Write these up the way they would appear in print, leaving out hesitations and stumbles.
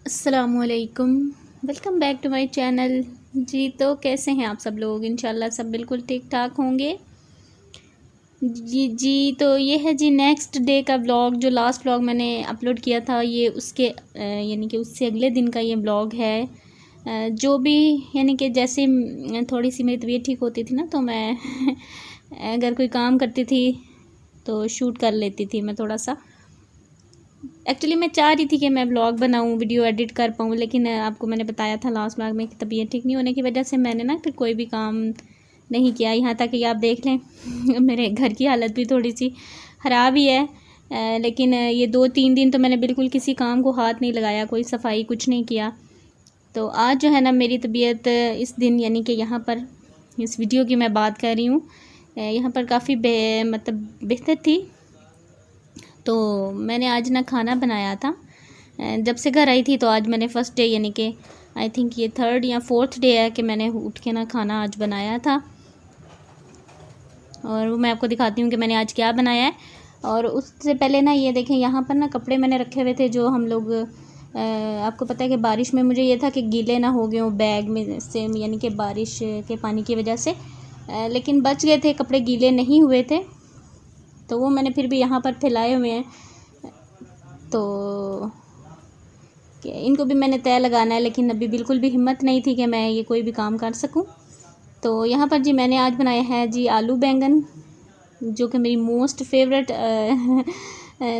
अस्सलामुअलैकुम। Welcome back to my channel. जी तो कैसे हैं आप सब लोग? इंशाल्लाह सब बिल्कुल ठीक ठाक होंगे। जी तो ये है जी नेक्स्ट डे का ब्लॉग। जो लास्ट ब्लॉग मैंने अपलोड किया था ये उसके यानी कि उससे अगले दिन का ये ब्लॉग है। जो भी यानी कि जैसे थोड़ी सी मेरी तबीयत ठीक होती थी ना तो मैं अगर कोई काम करती थी तो शूट कर लेती थी मैं थोड़ा सा। एक्चुअली मैं चाह रही थी कि मैं ब्लॉग बनाऊं, वीडियो एडिट कर पाऊं, लेकिन आपको मैंने बताया था लास्ट ब्लॉग में कि तबीयत ठीक नहीं होने की वजह से मैंने ना फिर कोई भी काम नहीं किया। यहाँ तक कि आप देख लें मेरे घर की हालत भी थोड़ी सी ख़राब ही है। लेकिन ये 2-3 दिन तो मैंने बिल्कुल किसी काम को हाथ नहीं लगाया, कोई सफाई कुछ नहीं किया। तो आज जो है ना मेरी तबीयत इस दिन यानी कि यहाँ पर इस वीडियो की मैं बात कर रही हूँ, यहाँ पर काफ़ी मतलब बेहतर थी। तो मैंने आज ना खाना बनाया था। जब से घर आई थी तो आज मैंने फ़र्स्ट डे यानी कि आई थिंक ये 3rd या 4th डे है कि मैंने उठ के ना खाना आज बनाया था। और वो मैं आपको दिखाती हूँ कि मैंने आज क्या बनाया है। और उससे पहले ना ये देखें, यहाँ पर ना कपड़े मैंने रखे हुए थे जो हम लोग आपको पता है कि बारिश में मुझे ये था कि गीले ना हो गए हों बैग में से, यानी कि बारिश के पानी की वजह से। लेकिन बच गए थे, कपड़े गीले नहीं हुए थे, तो वो मैंने फिर भी यहाँ पर फैलाए हुए हैं। तो इनको भी मैंने तय लगाना है, लेकिन अभी बिल्कुल भी हिम्मत नहीं थी कि मैं ये कोई भी काम कर सकूं। तो यहाँ पर जी मैंने आज बनाया है जी आलू बैंगन, जो कि मेरी मोस्ट फेवरेट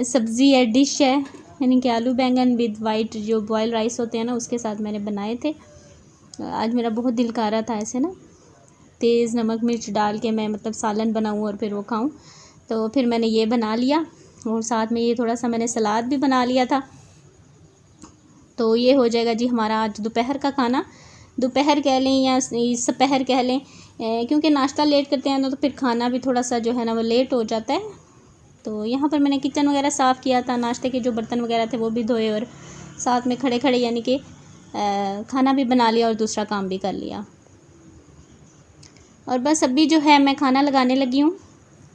सब्ज़ी है, डिश है। यानी कि आलू बैंगन विद वाइट जो बॉयल राइस होते हैं ना उसके साथ मैंने बनाए थे। आज मेरा बहुत दिल कर रहा था ऐसे ना तेज़ नमक मिर्च डाल के मैं मतलब सालन बनाऊँ और फिर वो खाऊँ। तो फिर मैंने ये बना लिया और साथ में ये थोड़ा सा मैंने सलाद भी बना लिया था। तो ये हो जाएगा जी हमारा आज दोपहर का खाना। दोपहर कह लें या सपहर कह लें, क्योंकि नाश्ता लेट करते हैं ना तो फिर खाना भी थोड़ा सा जो है ना वो लेट हो जाता है। तो यहाँ पर मैंने किचन वगैरह साफ़ किया था, नाश्ते के जो बर्तन वगैरह थे वो भी धोए और साथ में खड़े खड़े यानी कि खाना भी बना लिया और दूसरा काम भी कर लिया। और बस अभी जो है मैं खाना लगाने लगी हूँ।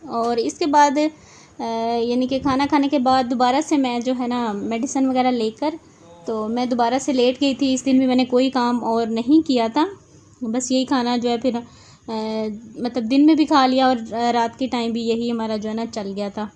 और इसके बाद यानी कि खाना खाने के बाद दोबारा से मैं जो है ना मेडिसिन वगैरह लेकर तो मैं दोबारा से लेट गई थी। इस दिन भी मैंने कोई काम और नहीं किया था, बस यही खाना जो है फिर मतलब दिन में भी खा लिया और रात के टाइम भी यही हमारा जो है ना चल गया था।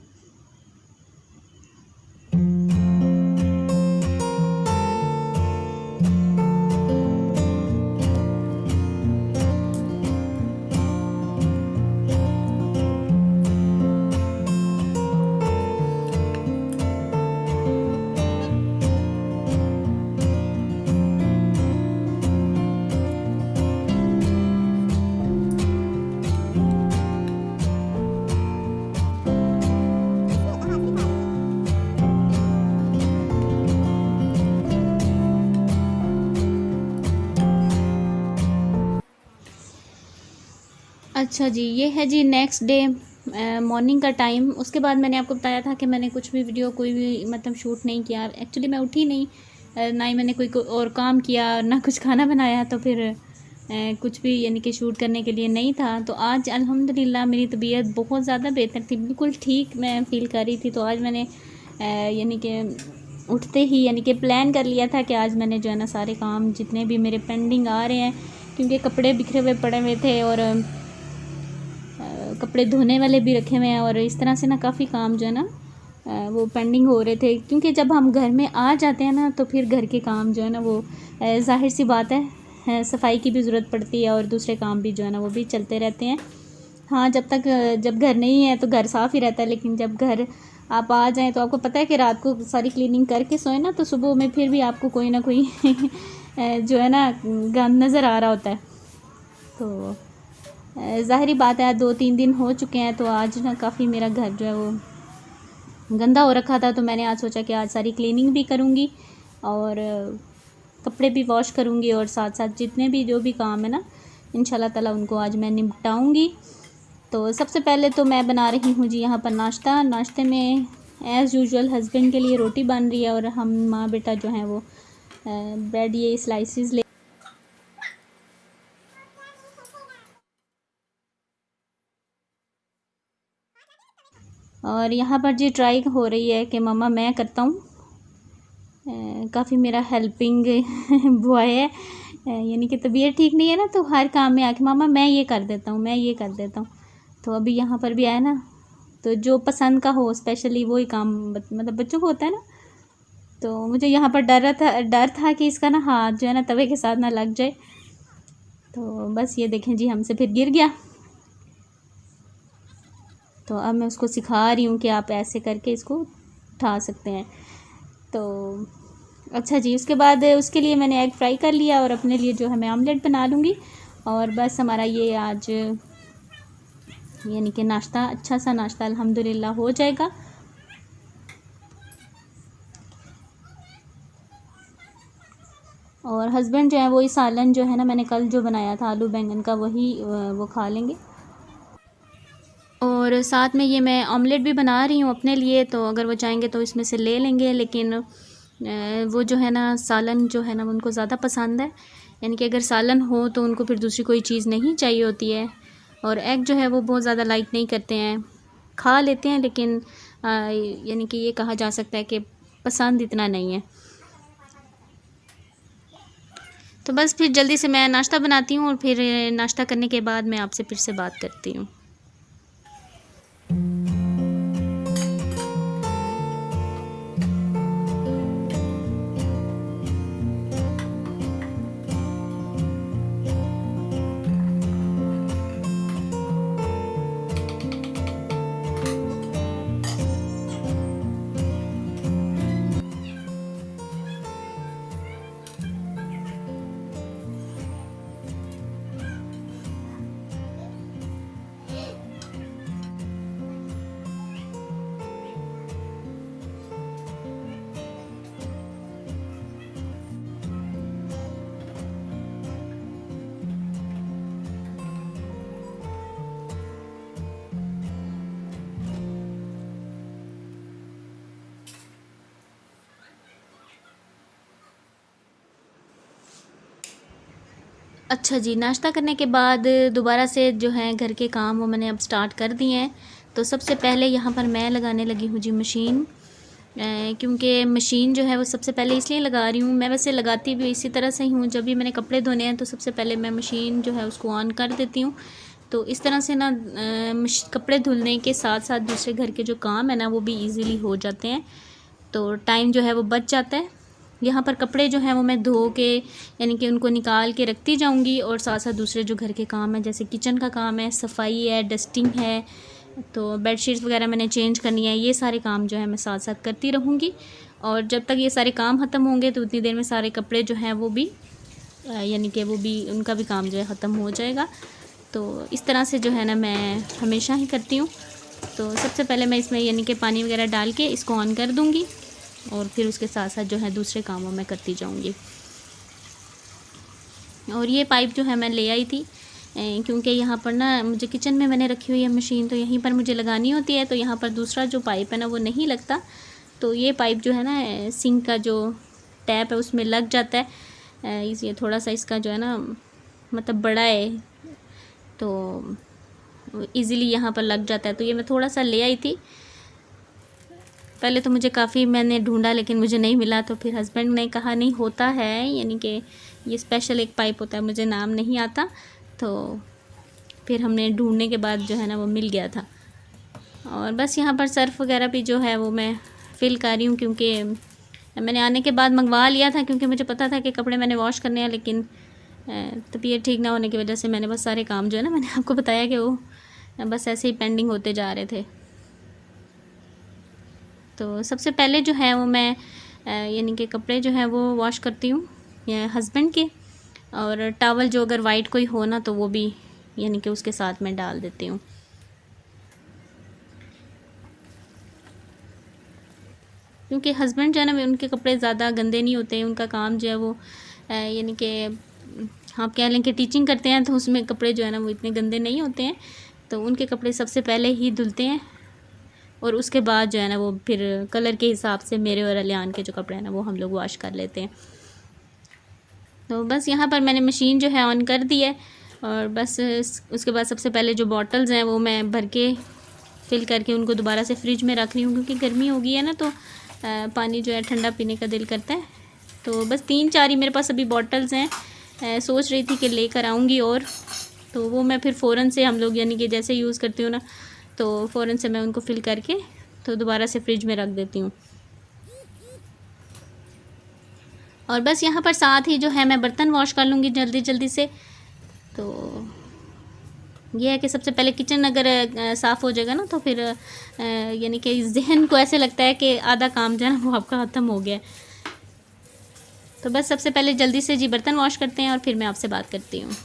अच्छा जी, ये है जी नेक्स्ट डे मॉर्निंग का टाइम। उसके बाद मैंने आपको बताया था कि मैंने कुछ भी वीडियो कोई भी मतलब शूट नहीं किया। एक्चुअली मैं उठी नहीं, ना ही मैंने कोई और काम किया ना कुछ खाना बनाया, तो फिर कुछ भी यानी कि शूट करने के लिए नहीं था। तो आज अल्हम्दुलिल्लाह मेरी तबीयत बहुत ज़्यादा बेहतर थी, बिल्कुल ठीक मैं फ़ील कर रही थी। तो आज मैंने यानी कि उठते ही यानी कि प्लान कर लिया था कि आज मैंने जो है ना सारे काम जितने भी मेरे पेंडिंग आ रहे हैं, क्योंकि कपड़े बिखरे हुए पड़े हुए थे और कपड़े धोने वाले भी रखे हुए हैं और इस तरह से ना काफ़ी काम जो है ना वो पेंडिंग हो रहे थे। क्योंकि जब हम घर में आ जाते हैं ना तो फिर घर के काम जो है ना वो ज़ाहिर सी बात है सफाई की भी ज़रूरत पड़ती है और दूसरे काम भी जो है ना वो भी चलते रहते हैं। हाँ, जब घर नहीं है तो घर साफ़ ही रहता है, लेकिन जब घर आप आ जाएँ तो आपको पता है कि रात को सारी क्लीनिंग करके सोए ना तो सुबह में फिर भी आपको कोई ना कोई जो है ना गंद नज़र आ रहा होता है। तो ज़ाहिरी बात है 2-3 दिन हो चुके हैं, तो आज ना काफ़ी मेरा घर जो है वो गंदा हो रखा था। तो मैंने आज सोचा कि आज सारी क्लीनिंग भी करूँगी और कपड़े भी वॉश करूँगी और साथ साथ जितने भी जो भी काम है ना इंशाल्लाह ताला उनको आज मैं निपटाऊँगी। तो सबसे पहले तो मैं बना रही हूँ जी यहाँ पर नाश्ता। नाश्ते में एज़ यूजुअल हस्बैंड के लिए रोटी बन रही है और हम माँ बेटा जो हैं वो ब्रेड ये स्लाइसिस ले। और यहाँ पर जी ट्राई हो रही है कि मम्मा मैं करता हूँ काफ़ी मेरा हेल्पिंग बॉय है। यानी कि तबीयत ठीक नहीं है ना, तो हर काम में आके मामा मैं ये कर देता हूँ, मैं ये कर देता हूँ। तो अभी यहाँ पर भी आया ना, तो जो पसंद का हो स्पेशली वही काम मतलब बच्चों को होता है ना। तो मुझे यहाँ पर डर था कि इसका ना हाथ जो है ना तवे के साथ ना लग जाए। तो बस ये देखें जी, हमसे फिर गिर गया। तो अब मैं उसको सिखा रही हूँ कि आप ऐसे करके इसको उठा सकते हैं। तो अच्छा जी, उसके बाद उसके लिए मैंने एग फ्राई कर लिया और अपने लिए जो है मैं ऑमलेट बना लूँगी। और बस हमारा ये आज यानी कि नाश्ता, अच्छा सा नाश्ता अल्हम्दुलिल्लाह हो जाएगा। और हस्बैंड जो है वही सालन जो है ना मैंने कल जो बनाया था आलू बैंगन का, वही वो खा लेंगे। और साथ में ये मैं ऑमलेट भी बना रही हूँ अपने लिए, तो अगर वो चाहेंगे तो इसमें से ले लेंगे। लेकिन वो जो है ना सालन जो है ना उनको ज़्यादा पसंद है। यानी कि अगर सालन हो तो उनको फिर दूसरी कोई चीज़ नहीं चाहिए होती है। और एग जो है वो बहुत ज़्यादा लाइक नहीं करते हैं, खा लेते हैं, लेकिन यानी कि ये कहा जा सकता है कि पसंद इतना नहीं है। तो बस फिर जल्दी से मैं नाश्ता बनाती हूँ और फिर नाश्ता करने के बाद मैं आपसे फिर से बात करती हूँ। अच्छा जी, नाश्ता करने के बाद दोबारा से जो है घर के काम वो मैंने अब स्टार्ट कर दिए हैं। तो सबसे पहले यहाँ पर मैं लगाने लगी हूँ जी मशीन, क्योंकि मशीन जो है वो सबसे पहले इसलिए लगा रही हूँ, मैं वैसे लगाती भी इसी तरह से ही हूँ। जब भी मैंने कपड़े धोने हैं तो सबसे पहले मैं मशीन जो है उसको ऑन कर देती हूँ। तो इस तरह से ना कपड़े धुलने के साथ साथ दूसरे घर के जो काम है ना वो भी ईज़िली हो जाते हैं, तो टाइम जो है वो बच जाता है। यहाँ पर कपड़े जो हैं वो मैं धो के यानी कि उनको निकाल के रखती जाऊँगी, और साथ साथ दूसरे जो घर के काम हैं जैसे किचन का काम है, सफाई है, डस्टिंग है, तो बेडशीट्स वगैरह मैंने चेंज करनी है, ये सारे काम जो है मैं साथ साथ करती रहूँगी। और जब तक ये सारे काम ख़त्म होंगे तो उतनी देर में सारे कपड़े जो हैं वो भी यानी कि वो भी उनका भी काम जो है ख़त्म हो जाएगा। तो इस तरह से जो है ना मैं हमेशा ही करती हूँ। तो सबसे पहले मैं इसमें यानी कि पानी वगैरह डाल के इसको ऑन कर दूँगी, और फिर उसके साथ साथ जो है दूसरे कामों में करती जाऊँगी। और ये पाइप जो है मैं ले आई थी, क्योंकि यहाँ पर ना मुझे किचन में मैंने रखी हुई है मशीन, तो यहीं पर मुझे लगानी होती है। तो यहाँ पर दूसरा जो पाइप है ना वो नहीं लगता, तो ये पाइप जो है ना सिंक का जो टैप है उसमें लग जाता है। ये थोड़ा सा इसका जो है ना मतलब बड़ा है, तो इजीली यहाँ पर लग जाता है। तो ये मैं थोड़ा सा ले आई थी। पहले तो मुझे काफ़ी मैंने ढूंढा लेकिन मुझे नहीं मिला, तो फिर हस्बैंड ने कहा नहीं होता है, यानी कि ये स्पेशल एक पाइप होता है, मुझे नाम नहीं आता। तो फिर हमने ढूंढने के बाद जो है ना वो मिल गया था। और बस यहाँ पर सर्फ वगैरह भी जो है वो मैं फ़िल कर रही हूँ, क्योंकि मैंने आने के बाद मंगवा लिया था, क्योंकि मुझे पता था कि कपड़े मैंने वॉश करने हैं। लेकिन तबीयत ठीक ना होने की वजह से मैंने बस सारे काम जो है ना मैंने आपको बताया कि वो बस ऐसे ही पेंडिंग होते जा रहे थे। तो सबसे पहले जो है वो मैं यानी कि कपड़े जो है वो वॉश करती हूँ या हस्बैंड के, और टॉवल जो अगर वाइट कोई हो ना तो वो भी यानी कि उसके साथ मैं डाल देती हूँ। क्योंकि हस्बैंड जो है ना उनके कपड़े ज़्यादा गंदे नहीं होते हैं, उनका काम जो है वो यानी कि आप कह लें कि टीचिंग करते हैं, तो उसमें कपड़े जो है ना वो इतने गंदे नहीं होते हैं। तो उनके कपड़े सबसे पहले ही धुलते हैं, और उसके बाद जो है ना वो फिर कलर के हिसाब से मेरे और अलियान के जो कपड़े हैं ना वो हम लोग वॉश कर लेते हैं। तो बस यहाँ पर मैंने मशीन जो है ऑन कर दी है, और बस उसके बाद सबसे पहले जो बॉटल्स हैं वो मैं भर के फिल करके उनको दोबारा से फ्रिज में रख रही हूँ, क्योंकि गर्मी हो गई है ना, तो पानी जो है ठंडा पीने का दिल करता है। तो बस 3-4 ही मेरे पास अभी बॉटल्स हैं। सोच रही थी कि लेकर आऊँगी, और तो वो मैं फिर फ़ौरन से हम लोग यानी कि जैसे यूज़ करती हूँ ना, तो फ़ौरन से मैं उनको फ़िल करके तो दोबारा से फ्रिज में रख देती हूँ। और बस यहाँ पर साथ ही जो है मैं बर्तन वॉश कर लूँगी जल्दी जल्दी से। तो ये है कि सबसे पहले किचन अगर साफ़ हो जाएगा ना, तो फिर यानी कि ज़हन को ऐसे लगता है कि आधा काम जो है ना वो आपका ख़त्म हो गया। तो बस सबसे पहले जल्दी से जी बर्तन वॉश करते हैं और फिर मैं आपसे बात करती हूँ।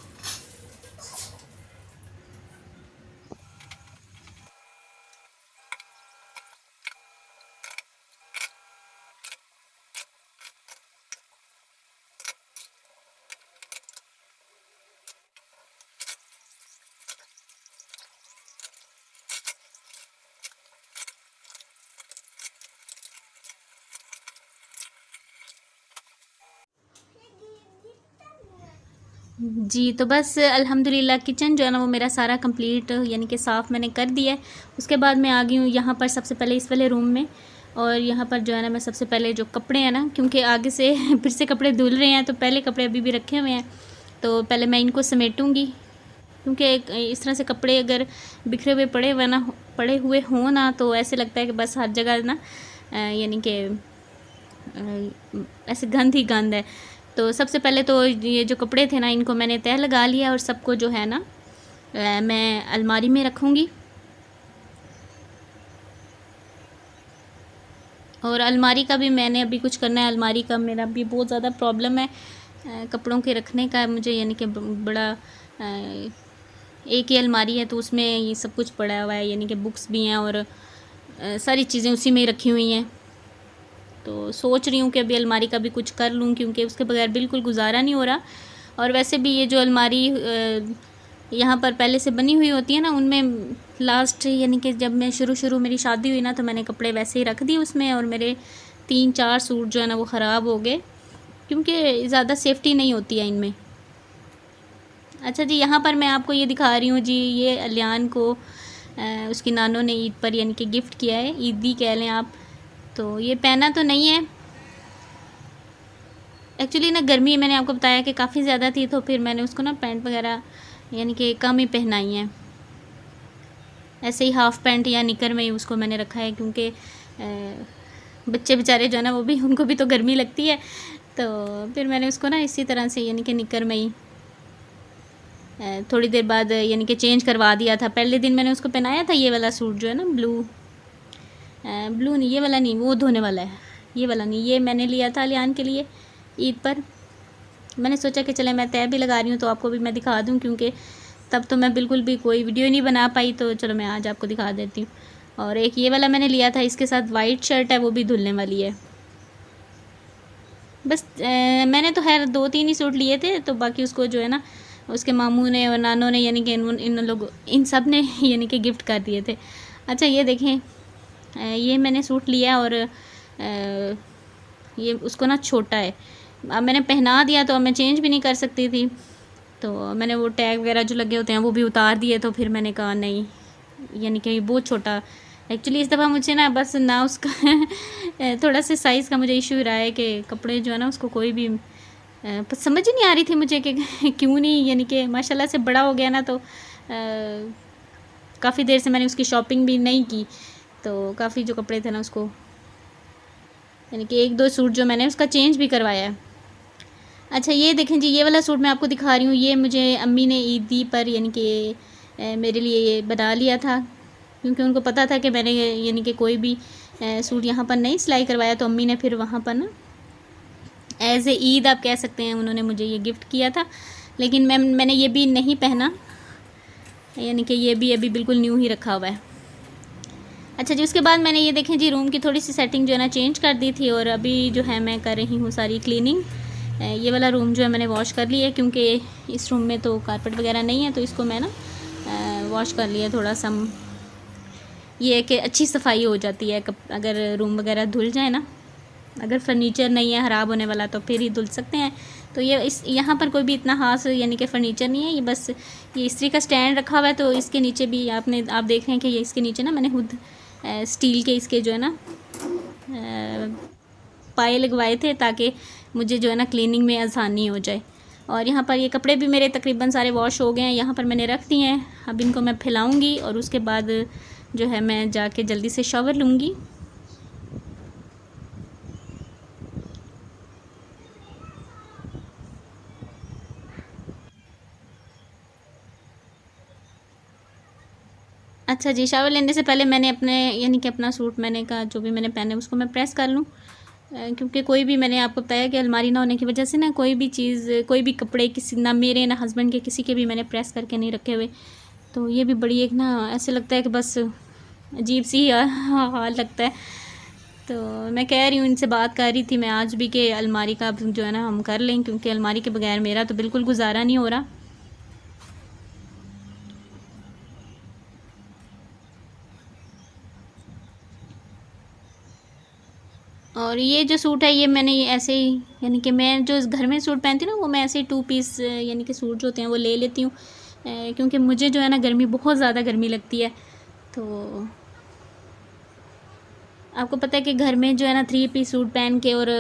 जी, तो बस अल्हम्दुलिल्लाह किचन जो है ना वो मेरा सारा कंप्लीट यानी कि साफ़ मैंने कर दिया है। उसके बाद मैं आ गई हूँ यहाँ पर सबसे पहले इस वाले रूम में, और यहाँ पर जो है ना मैं सबसे पहले जो कपड़े हैं ना, क्योंकि आगे से फिर से कपड़े धुल रहे हैं, तो पहले कपड़े अभी भी रखे हुए हैं, तो पहले मैं इनको समेटूँगी। क्योंकि इस तरह से कपड़े अगर बिखरे हुए पड़े हुए हों ना, तो ऐसे लगता है कि बस हर जगह ना यानी कि ऐसे गंद ही गंद है। तो सबसे पहले तो ये जो कपड़े थे ना, इनको मैंने तह लगा लिया, और सबको जो है ना मैं अलमारी में रखूँगी। और अलमारी का भी मैंने अभी कुछ करना है। अलमारी का मेरा भी बहुत ज़्यादा प्रॉब्लम है कपड़ों के रखने का मुझे, यानी कि बड़ा एक ही अलमारी है, तो उसमें ये सब कुछ पड़ा हुआ है, यानी कि बुक्स भी हैं और सारी चीज़ें उसी में ही रखी हुई हैं। तो सोच रही हूँ कि अभी अलमारी का भी कुछ कर लूँ, क्योंकि उसके बगैर बिल्कुल गुजारा नहीं हो रहा। और वैसे भी ये जो अलमारी यहाँ पर पहले से बनी हुई होती है ना, उनमें लास्ट यानी कि जब मैं शुरू मेरी शादी हुई ना, तो मैंने कपड़े वैसे ही रख दिए उसमें, और मेरे 3-4 सूट जो है ना वो ख़राब हो गए, क्योंकि ज़्यादा सेफ्टी नहीं होती है इनमें। अच्छा जी, यहाँ पर मैं आपको ये दिखा रही हूँ जी, ये अलियान को उसकी नानों ने ईद पर यानी कि गिफ्ट किया है, ईदी कह लें आप। तो ये पहना तो नहीं है एक्चुअली ना, गर्मी मैंने आपको बताया कि काफ़ी ज़्यादा थी, तो फिर मैंने उसको ना पैंट वगैरह यानी कि कम ही पहनाई है। ऐसे ही हाफ़ पैंट या निकर में ही उसको मैंने रखा है, क्योंकि बच्चे बेचारे जो है ना वो भी, उनको भी तो गर्मी लगती है। तो फिर मैंने उसको ना इसी तरह से यानी कि निकर में ही थोड़ी देर बाद यानी कि चेंज करवा दिया था। पहले दिन मैंने उसको पहनाया था ये वाला सूट जो है ना, ब्लू नहीं, ये वाला नहीं, वो धोने वाला है, ये वाला नहीं, ये मैंने लिया था अलियान के लिए ईद पर। मैंने सोचा कि चले मैं तय भी लगा रही हूँ तो आपको भी मैं दिखा दूँ, क्योंकि तब तो मैं बिल्कुल भी कोई वीडियो नहीं बना पाई, तो चलो मैं आज आपको दिखा देती हूँ। और एक ये वाला मैंने लिया था, इसके साथ वाइट शर्ट है, वो भी धुलने वाली है। बस मैंने तो खैर 2-3 ही सूट लिए थे, तो बाकी उसको जो है ना उसके मामू ने और नानों ने यानी कि इन सब ने यानी कि गिफ्ट कर दिए थे। अच्छा ये देखें, ये मैंने सूट लिया, और ये उसको ना छोटा है, अब मैंने पहना दिया तो अब मैं चेंज भी नहीं कर सकती थी, तो मैंने वो टैग वगैरह जो लगे होते हैं वो भी उतार दिए। तो फिर मैंने कहा नहीं, यानी कि बहुत छोटा एक्चुअली इस दफ़ा मुझे ना बस ना उसका थोड़ा सा साइज़ का मुझे इशू रहा है कि कपड़े जो है ना उसको कोई भी समझ ही नहीं आ रही थी मुझे कि क्यों नहीं, यानी कि माशाल्लाह से बड़ा हो गया ना, तो काफ़ी देर से मैंने उसकी शॉपिंग भी नहीं की, तो काफ़ी जो कपड़े थे ना उसको यानी कि 1-2 सूट जो मैंने उसका चेंज भी करवाया है। अच्छा ये देखें जी, ये वाला सूट मैं आपको दिखा रही हूँ, ये मुझे अम्मी ने ईदी पर यानी कि मेरे लिए ये बना लिया था, क्योंकि उनको पता था कि मैंने यानी कि कोई भी सूट यहाँ पर नहीं सिलाई करवाया, तो अम्मी ने फिर वहाँ पर ना एज़ ए ईद आप कह सकते हैं, उन्होंने मुझे ये गिफ्ट किया था। लेकिन मैंने ये भी नहीं पहना, यानी कि ये भी अभी बिल्कुल न्यू ही रखा हुआ है। अच्छा जी, उसके बाद मैंने ये देखें जी, रूम की थोड़ी सी सेटिंग जो है ना चेंज कर दी थी, और अभी जो है मैं कर रही हूँ सारी क्लीनिंग। ये वाला रूम जो है मैंने वॉश कर लिया है, क्योंकि इस रूम में तो कारपेट वगैरह नहीं है, तो इसको मैं ना वॉश कर लिया थोड़ा सा। ये है कि अच्छी सफाई हो जाती है अगर रूम वगैरह धुल जाए ना, अगर फर्नीचर नहीं है ख़राब होने वाला तो फिर ही धुल सकते हैं। तो ये यहाँ पर कोई भी इतना खास यानी कि फ़र्नीचर नहीं है, ये बस ये इस्त्री का स्टैंड रखा हुआ है, तो इसके नीचे भी आप देख रहे हैं कि ये इसके नीचे ना मैंने खुद स्टील के इसके जो है ना पाए लगवाए थे, ताकि मुझे जो है ना क्लीनिंग में आसानी हो जाए। और यहाँ पर ये कपड़े भी मेरे तकरीबन सारे वॉश हो गए हैं, यहाँ पर मैंने रख दिए हैं। अब इनको मैं फैलाऊँगी और उसके बाद जो है मैं जाके जल्दी से शावर लूँगी। अच्छा जी, शावर लेने से पहले मैंने अपने यानी कि अपना सूट मैंने का जो भी मैंने पहने उसको मैं प्रेस कर लूँ, क्योंकि कोई भी मैंने आपको बताया कि अलमारी ना होने की वजह से ना कोई भी चीज़, कोई भी कपड़े किसी ना मेरे ना हस्बैंड के किसी के भी मैंने प्रेस करके नहीं रखे हुए। तो ये भी बड़ी एक ना ऐसे लगता है कि बस अजीब सी हाल लगता है। तो मैं कह रही हूँ, इनसे बात कर रही थी मैं आज भी कि अलमारी का जो है ना हम कर लें, क्योंकि अलमारी के बगैर मेरा तो बिल्कुल गुजारा नहीं हो रहा। और ये जो सूट है ये मैंने ये ऐसे ही यानी कि मैं जो घर में सूट पहनती हूँ ना वो मैं ऐसे ही 2 पीस यानी कि सूट जो होते हैं वो ले लेती हूँ, क्योंकि मुझे जो है ना गर्मी बहुत ज़्यादा गर्मी लगती है। तो आपको पता है कि घर में जो है ना 3 पीस सूट पहन के और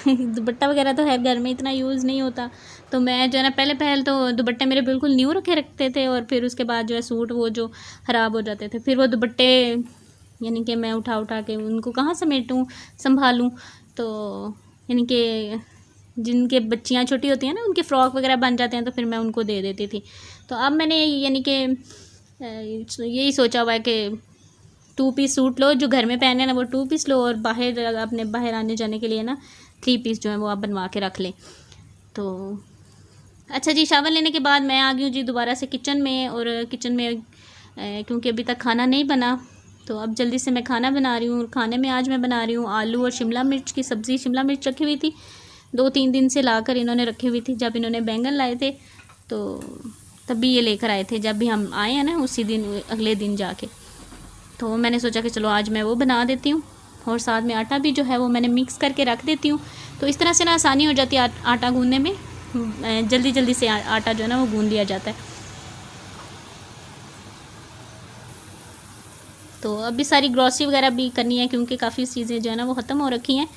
दुपट्टा वगैरह तो है घर में इतना यूज़ नहीं होता। तो मैं जो है ना पहले तो दुपट्टे मेरे बिल्कुल न्यू रखते थे और फिर उसके बाद जो है सूट वो जो ख़राब हो जाते थे, फिर वो दुपट्टे यानी कि मैं उठा के उनको कहाँ समेटूँ संभालूँ। तो यानी कि जिनके बच्चियाँ छोटी होती हैं ना उनके फ़्रॉक वगैरह बन जाते हैं तो फिर मैं उनको दे देती थी। तो अब मैंने यानी कि यही सोचा हुआ है कि 2 पीस सूट लो, जो घर में पहने ना वो 2 पीस लो और बाहर अपने बाहर आने जाने के लिए ना 3 पीस जो है वो आप बनवा के रख लें। तो अच्छा जी, शावर लेने के बाद मैं आ गई हूँ जी दोबारा से किचन में। और किचन में क्योंकि अभी तक खाना नहीं बना तो अब जल्दी से मैं खाना बना रही हूँ। खाने में आज मैं बना रही हूँ आलू और शिमला मिर्च की सब्ज़ी। शिमला मिर्च रखी हुई थी 2-3 दिन से, लाकर इन्होंने रखी हुई थी। जब इन्होंने बैंगन लाए थे तो तभी ये लेकर आए थे, जब भी हम आए हैं ना उसी दिन अगले दिन जाके। तो मैंने सोचा कि चलो आज मैं वो बना देती हूँ और साथ में आटा भी जो है वो मैंने मिक्स करके रख देती हूँ। तो इस तरह से ना आसानी हो जाती है आटा गूँधने में, जल्दी से आटा जो है ना वो गूँध लिया जाता है। तो अभी सारी ग्रॉसरी वगैरह भी करनी है क्योंकि काफ़ी चीज़ें जो है ना वो ख़त्म हो रखी हैं।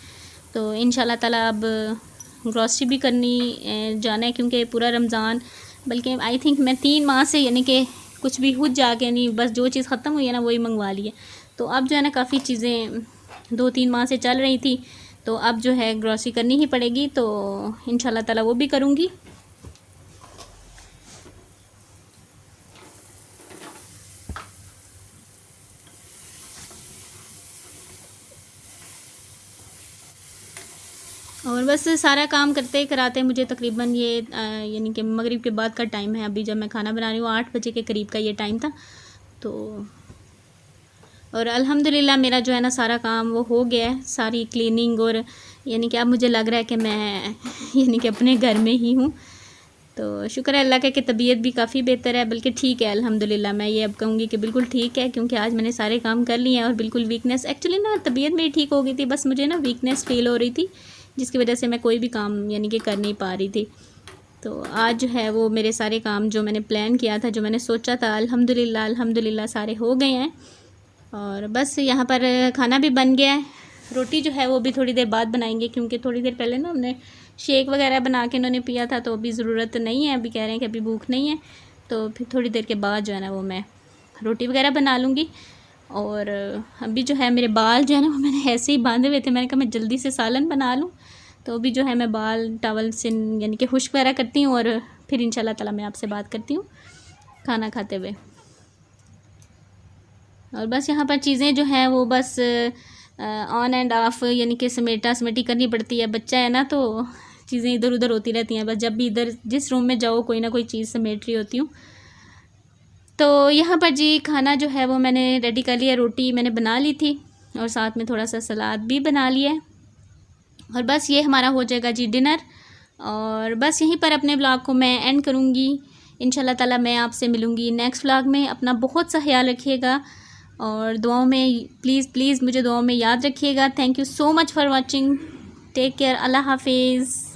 तो इंशाल्लाह ताला अब ग्रॉसरी भी करनी जाना है, क्योंकि पूरा रमज़ान, बल्कि आई थिंक मैं 3 माह से यानी कि कुछ भी खुद जाके नहीं, बस जो चीज़ ख़त्म हुई है ना वही मंगवा ली है। तो अब जो है ना काफ़ी चीज़ें 2-3 माह से चल रही थी, तो अब जो है ग्रॉसरी करनी ही पड़ेगी। तो इंशाल्लाह ताला वो भी करूँगी। और बस सारा काम करते कराते मुझे तकरीबन ये यानी कि मगरिब के बाद का टाइम है। अभी जब मैं खाना बना रही हूँ 8 बजे के करीब का ये टाइम था। तो और अल्हम्दुलिल्लाह मेरा जो है ना सारा काम वो हो गया है, सारी क्लीनिंग। और यानी कि अब मुझे लग रहा है कि मैं यानी कि अपने घर में ही हूँ। तो शुक्र है अल्लाह का कि तबीयत भी काफ़ी बेहतर है, बल्कि ठीक है अल्हम्दुलिल्लाह। मैं ये अब कहूँगी कि बिल्कुल ठीक है, क्योंकि आज मैंने सारे काम कर लिए हैं और बिल्कुल वीकनेस, एक्चुअली ना तबीयत मेरी ठीक हो गई थी, बस मुझे ना वीकनेस फ़ील हो रही थी जिसकी वजह से मैं कोई भी काम यानी कि कर नहीं पा रही थी। तो आज जो है वो मेरे सारे काम जो मैंने प्लान किया था, जो मैंने सोचा था, अल्हम्दुलिल्लाह सारे हो गए हैं। और बस यहाँ पर खाना भी बन गया है। रोटी जो है वो भी थोड़ी देर बाद बनाएंगे, क्योंकि थोड़ी देर पहले ना हमने शेक वगैरह बना के इन्होंने पिया था, तो अभी ज़रूरत नहीं है, अभी कह रहे हैं कि अभी भूख नहीं है। तो फिर थोड़ी देर के बाद जो है ना वो मैं रोटी वगैरह बना लूँगी। और अभी जो है मेरे बाल जो है ना वो मैंने ऐसे ही बांधे हुए थे, मैंने कहा मैं जल्दी से सालन बना लूँ। तो अभी जो है मैं बाल टॉवल से यानी कि खुश्क वगैरह करती हूँ और फिर इंशाल्लाह ताला मैं आपसे बात करती हूँ खाना खाते हुए। और बस यहाँ पर चीज़ें जो हैं वो बस ऑन एंड ऑफ यानी कि समेटी करनी पड़ती है। बच्चा है ना तो चीज़ें इधर उधर होती रहती हैं, बस जब भी इधर जिस रूम में जाओ कोई ना कोई चीज़ समेट रही होती हूँ। तो यहाँ पर जी खाना जो है वो मैंने रेडी कर लिया, रोटी मैंने बना ली थी और साथ में थोड़ा सा सलाद भी बना लिया है। और बस ये हमारा हो जाएगा जी डिनर। और बस यहीं पर अपने व्लॉग को मैं एंड करूँगी। इंशाल्लाह ताला मैं आपसे मिलूँगी नेक्स्ट व्लॉग में। अपना बहुत सा ख्याल रखिएगा और दुआओं में प्लीज़ मुझे दुआओं में याद रखिएगा। Thank you so much for watching. Take care. अल्लाह हाफिज़।